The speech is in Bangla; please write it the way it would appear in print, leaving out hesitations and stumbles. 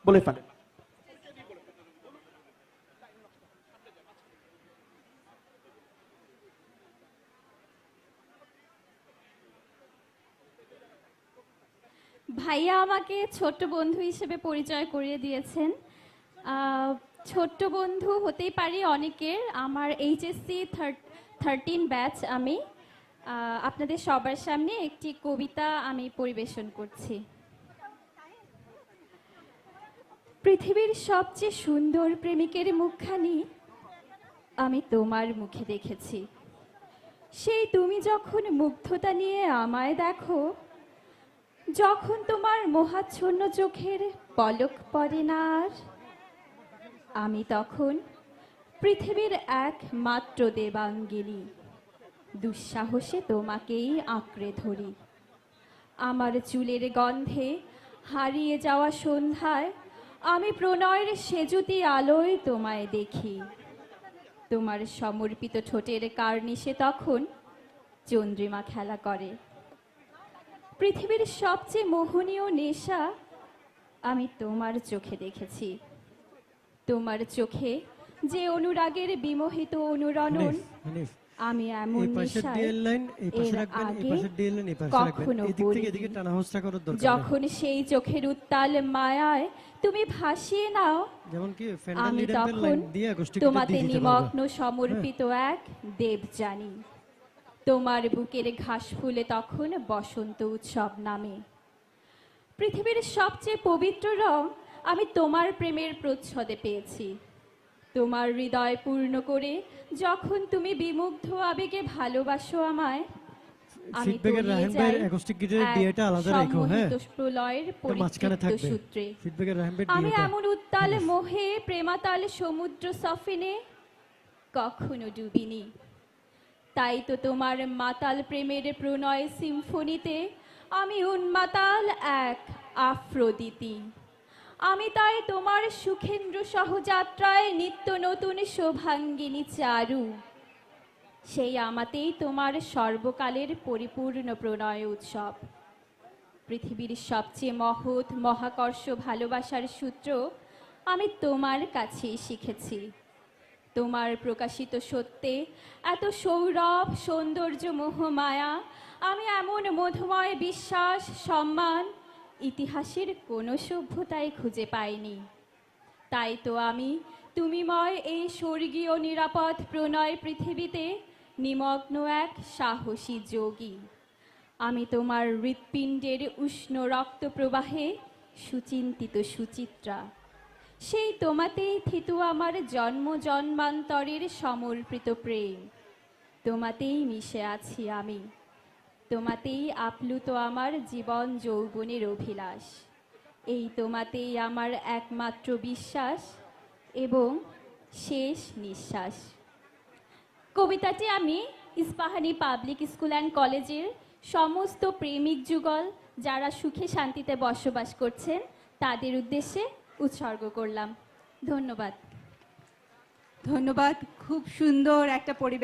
বলে ফেলেন। ভাইয়া আমাকে ছোট্ট বন্ধু হিসেবে পরিচয় করিয়ে দিয়েছেন। ছোট্ট বন্ধু হতেই পারি অনেকের। আমার এইচএসসি 13 ব্যাচ। আমি আপনাদের সবার সামনে একটি কবিতা আমি পরিবেশন করছি। পৃথিবীর সবচেয়ে সুন্দর প্রেমিকের মুখখানি আমি তোমার মুখে দেখেছি। সেই তুমি যখন মুগ্ধতা নিয়ে আমায় দেখো, যখন তোমার মোহাচ্ছন্ন চোখের পলক পড়ে না আর, আমি তখন পৃথিবীর একমাত্র দেবাঙ্গিনী, দুঃসাহসে তোমাকেই আঁকড়ে ধরি। আমার চুলের গন্ধে হারিয়ে যাওয়া সন্ধ্যায় আমি প্রণয়ের সেজুতি আলোয় তোমায় দেখি। তোমার সমর্পিত ঠোঁটের কার্নিশে তখন চন্দ্রিমা খেলা করে। পৃথিবীর সবচেয়ে মোহনীয় নেশা আমি তোমার চোখে দেখেছি। তোমার চোখে যে অনুরাগের বিমোহিত অনুরণন, আমি এমন নেশায় এর আগে কখনো পড়িনি। যখন সেই চোখের উত্তাল মায়ায় তুমি ভাসিয়ে নাও, আমি তখন তোমাতে নিমগ্ন সমর্পিত এক দেবযানী। তোমার বুকের ঘাস ফুলে তখন বসন্ত উৎসব নামে। পৃথিবীর সবচেয়ে পবিত্র রং আমি তোমার প্রেমের প্রচ্ছদে পেয়েছি। তোমার হৃদয় পূর্ণ করে যখন তুমি বিমুগ্ধ আবেগে ভালোবাসো আমায়, আমি তলিয়ে যাই এক সম্মোহিত প্রলয়ের পরিতৃপ্ত সূত্রে। আমি এমন উত্তাল মোহে প্রেমাতাল সমুদ্র সফিনে কখনো ডুবিনি। তাই তো তোমার মাতাল প্রেমের প্রণয় সিম্ফনিতে আমি উন্মাতাল এক আফ্রোদিতি। আমি তাই তোমার সুখেন্দ্র সহযাত্রায় নিত্য নতুন শোভাঙ্গিনী চারু। সেই আমাতেই তোমার সর্বকালের পরিপূর্ণ প্রণয় উৎসব। পৃথিবীর সবচেয়ে মহৎ মহাকর্ষ ভালোবাসার সূত্র আমি তোমার কাছেই শিখেছি। তোমার প্রকাশিত সত্যে এত সৌরভ সৌন্দর্য মোহমায়া, আমি এমন মধুময় বিশ্বাস সম্মান ইতিহাসের কোনো সভ্যতায় খুঁজে পাইনি। তাই তো আমি তুমিময় এই স্বর্গীয় নিরাপদ প্রণয় পৃথিবীতে নিমগ্ন এক সাহসী যোগী। আমি তোমার হৃৎপিণ্ডের উষ্ণ রক্ত প্রবাহে সুচিন্তিত সুচিত্রা। সেই তোমাতেই থিতু আমার জন্ম জন্মান্তরের সমর্পিত প্রেম। তোমাতেই মিশে আছি আমি, তোমাতেই আপ্লুত আমার জীবন যৌবনের অভিলাষ। এই তোমাতেই আমার একমাত্র বিশ্বাস এবং শেষ নিঃশ্বাস। কবিতাটি আমি ইস্পাহানি পাবলিক স্কুল অ্যান্ড কলেজের সমস্ত প্রেমিক যুগল যারা সুখে শান্তিতে বসবাস করছেন তাদের উদ্দেশ্যে উৎসর্গ করলাম। ধন্যবাদ। ধন্যবাদ। খুব সুন্দর একটা পরিবেশ।